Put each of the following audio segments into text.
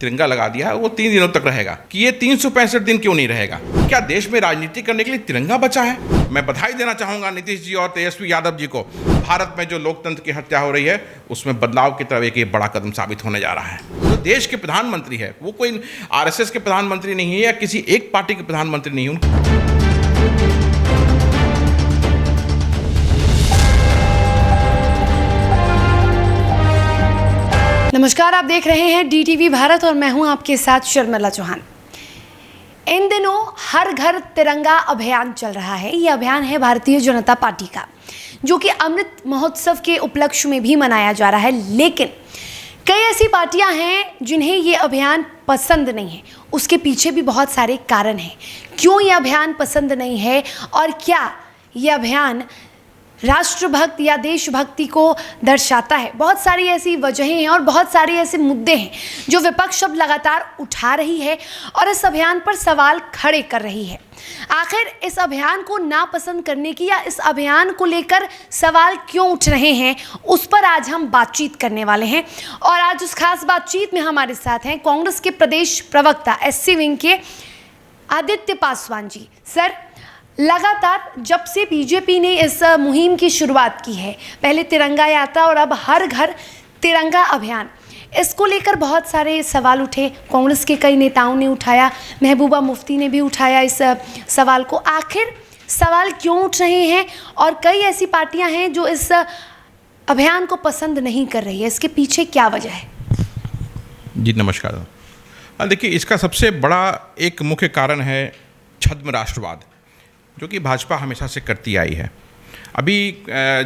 तिरंगा लगा दिया है वो 3 दिनों तक रहेगा, कि ये 365 दिन क्यों नहीं रहेगा? क्या देश में राजनीति करने के लिए तिरंगा बचा है? मैं बधाई देना चाहूंगा नीतीश जी और तेजस्वी यादव जी को। भारत में जो लोकतंत्र की हत्या हो रही है उसमें बदलाव की तरफ एक बड़ा कदम साबित होने जा रहा है। जो देश के प्रधानमंत्री है वो कोई आरएसएस के प्रधानमंत्री नहीं है या किसी एक पार्टी के प्रधानमंत्री नहीं है। नमस्कार, आप देख रहे हैं डीटीवी भारत और मैं हूं आपके साथ शर्मिला चौहान। इन दिनों हर घर तिरंगा अभियान चल रहा है। ये अभियान है भारतीय जनता पार्टी का, जो कि अमृत महोत्सव के उपलक्ष्य में भी मनाया जा रहा है। लेकिन कई ऐसी पार्टियां हैं जिन्हें ये अभियान पसंद नहीं है। उसके पीछे भी बहुत सारे कारण हैं क्यों ये अभियान पसंद नहीं है और क्या ये अभियान राष्ट्रभक्त या देशभक्ति को दर्शाता है। बहुत सारी ऐसी वजहें हैं और बहुत सारे ऐसे मुद्दे हैं जो विपक्ष अब लगातार उठा रही है और इस अभियान पर सवाल खड़े कर रही है। आखिर इस अभियान को नापसंद करने की या इस अभियान को लेकर सवाल क्यों उठ रहे हैं, उस पर आज हम बातचीत करने वाले हैं। और आज उस खास बातचीत में हमारे साथ हैं कांग्रेस के प्रदेश प्रवक्ता एससी विंग के आदित्य पासवान जी। सर, लगातार जब से बीजेपी ने इस मुहिम की शुरुआत की है, पहले तिरंगा यात्रा और अब हर घर तिरंगा अभियान, इसको लेकर बहुत सारे सवाल उठे। कांग्रेस के कई नेताओं ने उठाया, महबूबा मुफ्ती ने भी उठाया इस सवाल को। आखिर सवाल क्यों उठ रहे हैं और कई ऐसी पार्टियां हैं जो इस अभियान को पसंद नहीं कर रही है, इसके पीछे क्या वजह है? जी नमस्कार। देखिए, इसका सबसे बड़ा एक मुख्य कारण है छद्म राष्ट्रवाद, जो कि भाजपा हमेशा से करती आई है। अभी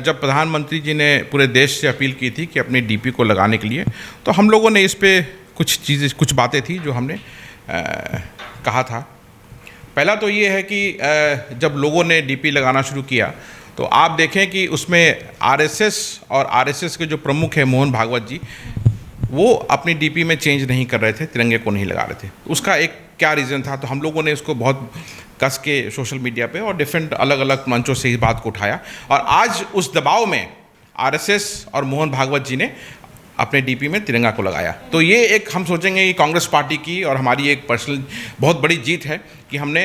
जब प्रधानमंत्री जी ने पूरे देश से अपील की थी कि अपनी डीपी को लगाने के लिए, तो हम लोगों ने इस पे कुछ बातें थी जो हमने कहा था। पहला तो ये है कि जब लोगों ने डीपी लगाना शुरू किया तो आप देखें कि उसमें आरएसएस के जो प्रमुख हैं मोहन भागवत जी, वो अपनी डीपी में चेंज नहीं कर रहे थे, तिरंगे को नहीं लगा रहे थे। उसका एक क्या रीज़न था, तो हम लोगों ने उसको बहुत कस के सोशल मीडिया पे और डिफरेंट अलग अलग मंचों से इस बात को उठाया। और आज उस दबाव में आरएसएस और मोहन भागवत जी ने अपने डीपी में तिरंगा को लगाया। तो ये एक हम सोचेंगे कि कांग्रेस पार्टी की और हमारी एक पर्सनल बहुत बड़ी जीत है कि हमने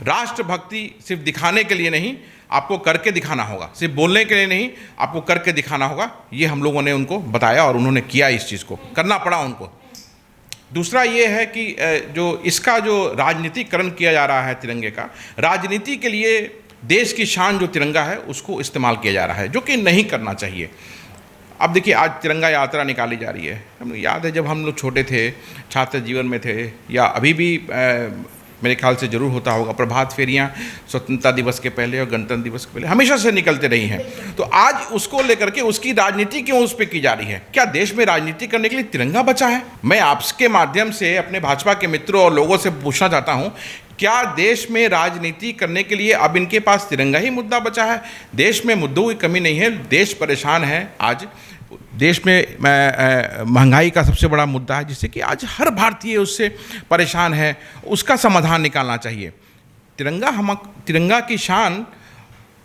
राष्ट्रभक्ति सिर्फ दिखाने के लिए नहीं, आपको करके दिखाना होगा, सिर्फ बोलने के लिए नहीं, आपको करके दिखाना होगा। ये हम लोगों ने उनको बताया और उन्होंने किया, इस चीज़ को करना पड़ा उनको। दूसरा ये है कि जो इसका जो राजनीतिकरण किया जा रहा है तिरंगे का, राजनीति के लिए देश की शान जो तिरंगा है उसको इस्तेमाल किया जा रहा है, जो कि नहीं करना चाहिए। अब देखिए, आज तिरंगा यात्रा निकाली जा रही है। हमें याद है जब हम लोग छोटे थे, छात्र जीवन में थे, या अभी भी मेरे ख्याल से ज़रूर होता होगा, प्रभात फेरियाँ स्वतंत्रता दिवस के पहले और गणतंत्र दिवस के पहले हमेशा से निकलते रही हैं। तो आज उसको लेकर के उसकी राजनीति क्यों उस पर की जा रही है? क्या देश में राजनीति करने के लिए तिरंगा बचा है? मैं आपके माध्यम से अपने भाजपा के मित्रों और लोगों से पूछना चाहता हूँ, क्या देश में राजनीति करने के लिए अब इनके पास तिरंगा ही मुद्दा बचा है? देश में मुद्दों की कमी नहीं है, देश परेशान है। आज देश में महंगाई का सबसे बड़ा मुद्दा है, जिससे कि आज हर भारतीय उससे परेशान है, उसका समाधान निकालना चाहिए। तिरंगा की शान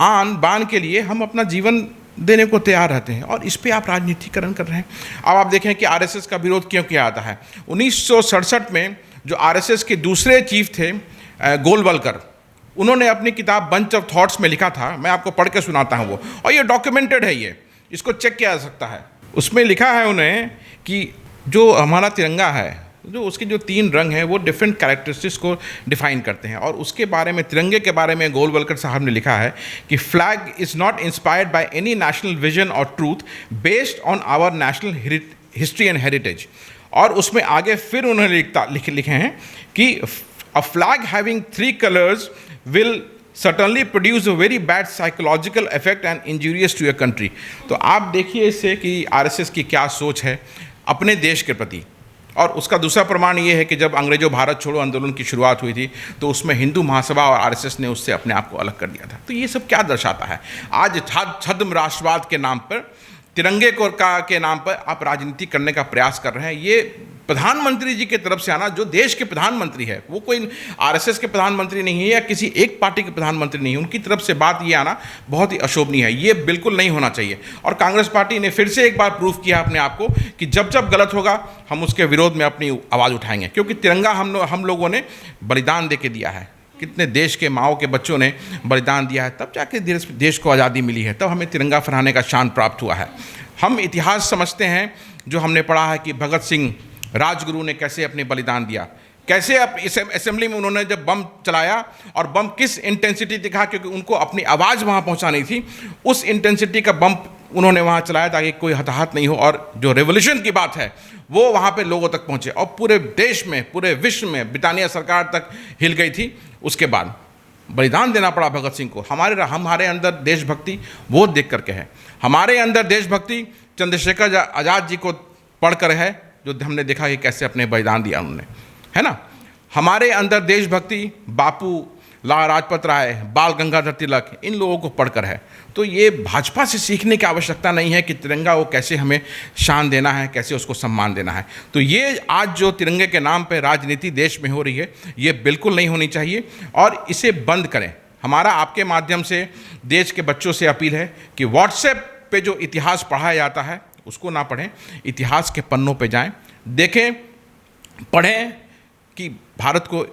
आन बान के लिए हम अपना जीवन देने को तैयार रहते हैं और इस पे आप राजनीतिकरण कर रहे हैं। अब आप देखें कि आरएसएस का विरोध क्यों किया जाता है। 1967 में जो आरएसएस के दूसरे चीफ थे गोलवलकर, उन्होंने अपनी किताब बंच ऑफ थॉट्स में लिखा था, मैं आपको पढ़ के सुनाता हूँ वो, और ये डॉक्यूमेंटेड है, ये इसको चेक किया जा सकता है। उसमें लिखा है उन्हें कि जो हमारा तिरंगा है, जो उसके जो 3 रंग हैं वो डिफरेंट कैरेक्टरिस्टिक्स को डिफाइन करते हैं। और उसके बारे में, तिरंगे के बारे में गोलवलकर साहब ने लिखा है कि flag is not inspired by any national vision और truth based on our national history and heritage. और उसमें आगे फिर उन्होंने लिखे हैं कि a flag having 3 colours will certainly produce a very bad psychological effect and injurious to your country। तो आप देखिए इससे कि आरएसएस की क्या सोच है अपने देश के प्रति। और उसका दूसरा प्रमाण ये है कि जब अंग्रेजों भारत छोड़ो आंदोलन की शुरुआत हुई थी तो उसमें हिंदू महासभा और आरएसएस ने उससे अपने आप को अलग कर दिया था। तो ये सब क्या दर्शाता है? आज छद्म राष्ट्रवाद के नाम पर, तिरंगे के नाम पर आप राजनीति करने का प्रयास कर रहे हैं। ये प्रधानमंत्री जी की तरफ से आना, जो देश के प्रधानमंत्री है, वो कोई आरएसएस के प्रधानमंत्री नहीं है या किसी एक पार्टी के प्रधानमंत्री नहीं है, उनकी तरफ से बात ये आना बहुत ही अशोभनीय है। ये बिल्कुल नहीं होना चाहिए। और कांग्रेस पार्टी ने फिर से एक बार प्रूफ किया अपने आप को कि जब जब गलत होगा हम उसके विरोध में अपनी आवाज़ उठाएंगे, क्योंकि तिरंगा हम लोगों ने बलिदान दे के दिया है। कितने देश के माओ के बच्चों ने बलिदान दिया है, तब जाके देश को आज़ादी मिली है, तब हमें तिरंगा फहराने का शान प्राप्त हुआ है। हम इतिहास समझते हैं, जो हमने पढ़ा है कि भगत सिंह राजगुरु ने कैसे अपने बलिदान दिया, कैसे अब इस असेंबली में उन्होंने जब बम चलाया और बम किस इंटेंसिटी दिखा, क्योंकि उनको अपनी आवाज़ वहाँ पहुँचानी थी, उस इंटेंसिटी का बम उन्होंने वहाँ चलाया ताकि कोई हताहत नहीं हो और जो रेवोल्यूशन की बात है वो वहाँ पे लोगों तक पहुँचे। और पूरे देश में, पूरे विश्व में ब्रिटानिया सरकार तक हिल गई थी। उसके बाद बलिदान देना पड़ा भगत सिंह को। हमारे अंदर देशभक्ति वो देख करके है, हमारे अंदर देशभक्ति चंद्रशेखर आज़ाद जी को पढ़कर है, जो हमने देखा कि कैसे अपने बलिदान दिया उन्होंने, है ना। हमारे अंदर देशभक्ति बापू, लाला लाजपत राय, बाल गंगाधर तिलक, इन लोगों को पढ़कर है। तो ये भाजपा से सीखने की आवश्यकता नहीं है कि तिरंगा वो कैसे हमें शान देना है, कैसे उसको सम्मान देना है। तो ये आज जो तिरंगे के नाम पे राजनीति देश में हो रही है, ये बिल्कुल नहीं होनी चाहिए और इसे बंद करें। हमारा आपके माध्यम से देश के बच्चों से अपील है कि व्हाट्सएप पे जो इतिहास पढ़ाया जाता है उसको ना पढ़ें, इतिहास के पन्नों पे जाएं, देखें, पढ़ें कि भारत को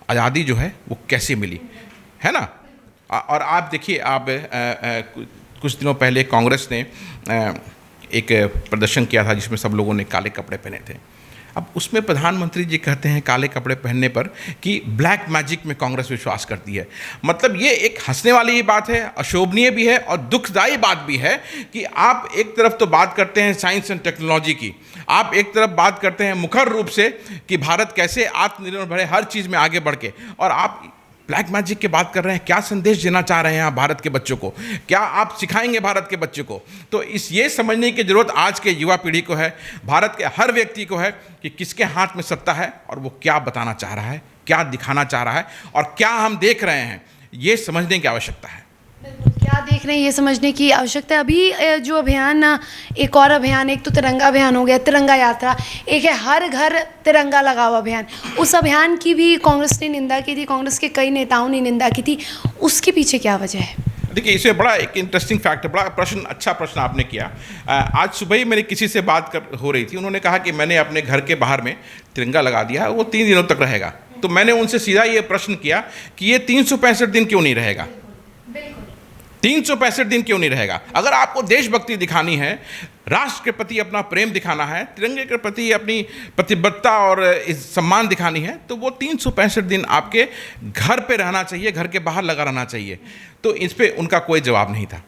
आज़ादी जो है वो कैसे मिली, है ना। और आप देखिए, आप कुछ दिनों पहले कांग्रेस ने एक प्रदर्शन किया था जिसमें सब लोगों ने काले कपड़े पहने थे। अब उसमें प्रधानमंत्री जी कहते हैं काले कपड़े पहनने पर कि ब्लैक मैजिक में कांग्रेस विश्वास करती है। मतलब ये एक हंसने वाली ही बात है, अशोभनीय भी है और दुखदायी बात भी है कि आप एक तरफ तो बात करते हैं साइंस एंड टेक्नोलॉजी की, आप एक तरफ बात करते हैं मुखर रूप से कि भारत कैसे आत्मनिर्भर है हर चीज़ में आगे बढ़ के, और आप ब्लैक मैजिक की बात कर रहे हैं। क्या संदेश देना चाह रहे हैं आप भारत के बच्चों को, क्या आप सिखाएंगे भारत के बच्चों को? तो ये समझने की जरूरत आज के युवा पीढ़ी को है, भारत के हर व्यक्ति को है कि किसके हाथ में सत्ता है और वो क्या बताना चाह रहा है, क्या दिखाना चाह रहा है और क्या हम देख रहे हैं, ये समझने की आवश्यकता है। क्या देख रहे हैं ये समझने की आवश्यकता है। अभी जो अभियान, एक और अभियान, एक तो तिरंगा अभियान हो गया, तिरंगा यात्रा, एक है हर घर तिरंगा लगाओ अभियान। उस अभियान की भी कांग्रेस ने निंदा की थी, कांग्रेस के कई नेताओं ने निंदा की थी। उसके पीछे क्या वजह है? देखिए, इसमें बड़ा एक इंटरेस्टिंग फैक्ट है, बड़ा प्रश्न, अच्छा प्रश्न आपने किया। आज सुबह ही मेरी किसी से बात हो रही थी, उन्होंने कहा कि मैंने अपने घर के बाहर में तिरंगा लगा दिया, वो 3 दिनों तक रहेगा। तो मैंने उनसे सीधा ये प्रश्न किया कि ये 365 दिन क्यों नहीं रहेगा? 365 दिन क्यों नहीं रहेगा? अगर आपको देशभक्ति दिखानी है, राष्ट्र के प्रति अपना प्रेम दिखाना है, तिरंगे के प्रति अपनी प्रतिबद्धता और इस सम्मान दिखानी है, तो वो 365 दिन आपके घर पे रहना चाहिए, घर के बाहर लगा रहना चाहिए। तो इस पे उनका कोई जवाब नहीं था।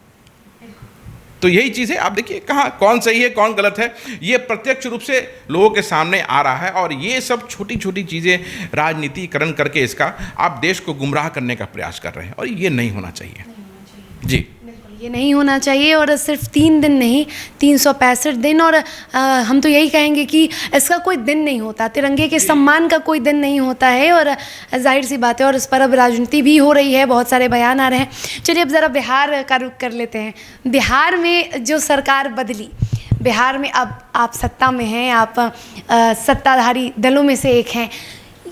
तो यही चीज़ है, आप देखिए कहाँ कौन सही है कौन गलत है, ये प्रत्यक्ष रूप से लोगों के सामने आ रहा है। और ये सब छोटी छोटी चीज़ें राजनीतिकरण करके इसका आप देश को गुमराह करने का प्रयास कर रहे हैं, और ये नहीं होना चाहिए। जी, ये नहीं होना चाहिए। और सिर्फ 3 दिन नहीं, 365 दिन। और हम तो यही कहेंगे कि इसका कोई दिन नहीं होता, तिरंगे के सम्मान का कोई दिन नहीं होता है। और जाहिर सी बात है, और इस पर अब राजनीति भी हो रही है, बहुत सारे बयान आ रहे हैं। चलिए अब ज़रा बिहार का रुख कर लेते हैं। बिहार में जो सरकार बदली, बिहार में अब आप सत्ता में हैं, आप सत्ताधारी दलों में से एक हैं।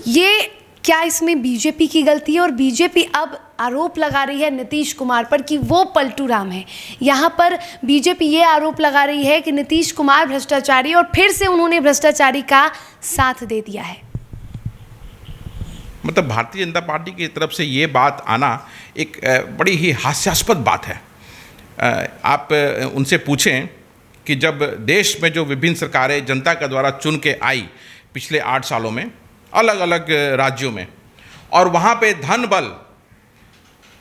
ये क्या इसमें बीजेपी की गलती है? और बीजेपी अब आरोप लगा रही है नीतीश कुमार पर कि वो पलटू राम है। यहाँ पर बीजेपी ये आरोप लगा रही है कि नीतीश कुमार भ्रष्टाचारी, और फिर से उन्होंने भ्रष्टाचारी का साथ दे दिया है। मतलब भारतीय जनता पार्टी की तरफ से ये बात आना एक बड़ी ही हास्यास्पद बात है। आप उनसे पूछें कि जब देश में जो विभिन्न सरकारें जनता के द्वारा चुन के आई पिछले 8 सालों में अलग अलग राज्यों में, और वहाँ पे धन बल,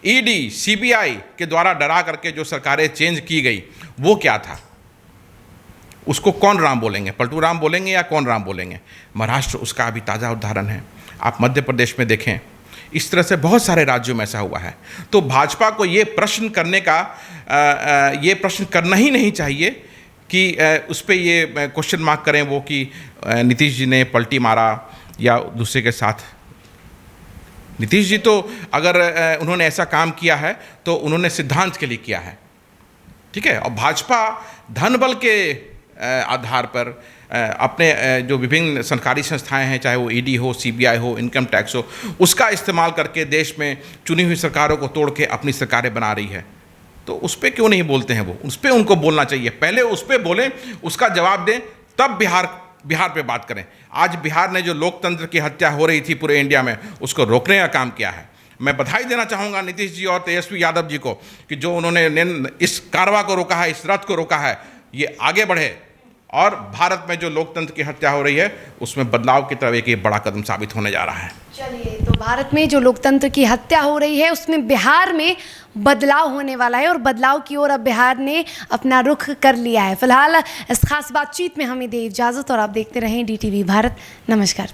ईडी, सीबीआई के द्वारा डरा करके जो सरकारें चेंज की गई, वो क्या था? उसको कौन राम बोलेंगे? पलटू राम बोलेंगे या कौन राम बोलेंगे? महाराष्ट्र उसका अभी ताज़ा उदाहरण है। आप मध्य प्रदेश में देखें, इस तरह से बहुत सारे राज्यों में ऐसा हुआ है। तो भाजपा को ये प्रश्न करने का ये प्रश्न करना ही नहीं चाहिए कि उस पर ये क्वेश्चन मार्क करें वो कि नीतीश जी ने पलटी मारा या दूसरे के साथ। नीतीश जी तो अगर उन्होंने ऐसा काम किया है तो उन्होंने सिद्धांत के लिए किया है, ठीक है। और भाजपा धन बल के आधार पर, अपने जो विभिन्न सरकारी संस्थाएं हैं, चाहे वो ईडी हो, सीबीआई हो, इनकम टैक्स हो, उसका इस्तेमाल करके देश में चुनी हुई सरकारों को तोड़ के अपनी सरकारें बना रही है। तो उस पर क्यों नहीं बोलते हैं वो? उस पर उनको बोलना चाहिए, पहले उस पर बोलें, उसका जवाब दें, तब बिहार पे बात करें। आज बिहार ने जो लोकतंत्र की हत्या हो रही थी पूरे इंडिया में, उसको रोकने का काम किया है। मैं बधाई देना चाहूँगा नीतीश जी और तेजस्वी यादव जी को कि जो उन्होंने इस कारवां को रोका है, इस रथ को रोका है, ये आगे बढ़े और भारत में जो लोकतंत्र की हत्या हो रही है उसमें बदलाव की तरफ एक ये बड़ा कदम साबित होने जा रहा है। चलिए, तो भारत में जो लोकतंत्र की हत्या हो रही है उसमें बिहार में बदलाव होने वाला है और बदलाव की ओर अब बिहार ने अपना रुख कर लिया है। फिलहाल इस खास बातचीत में हमें दे इजाज़त और आप देखते रहें DTV भारत। नमस्कार।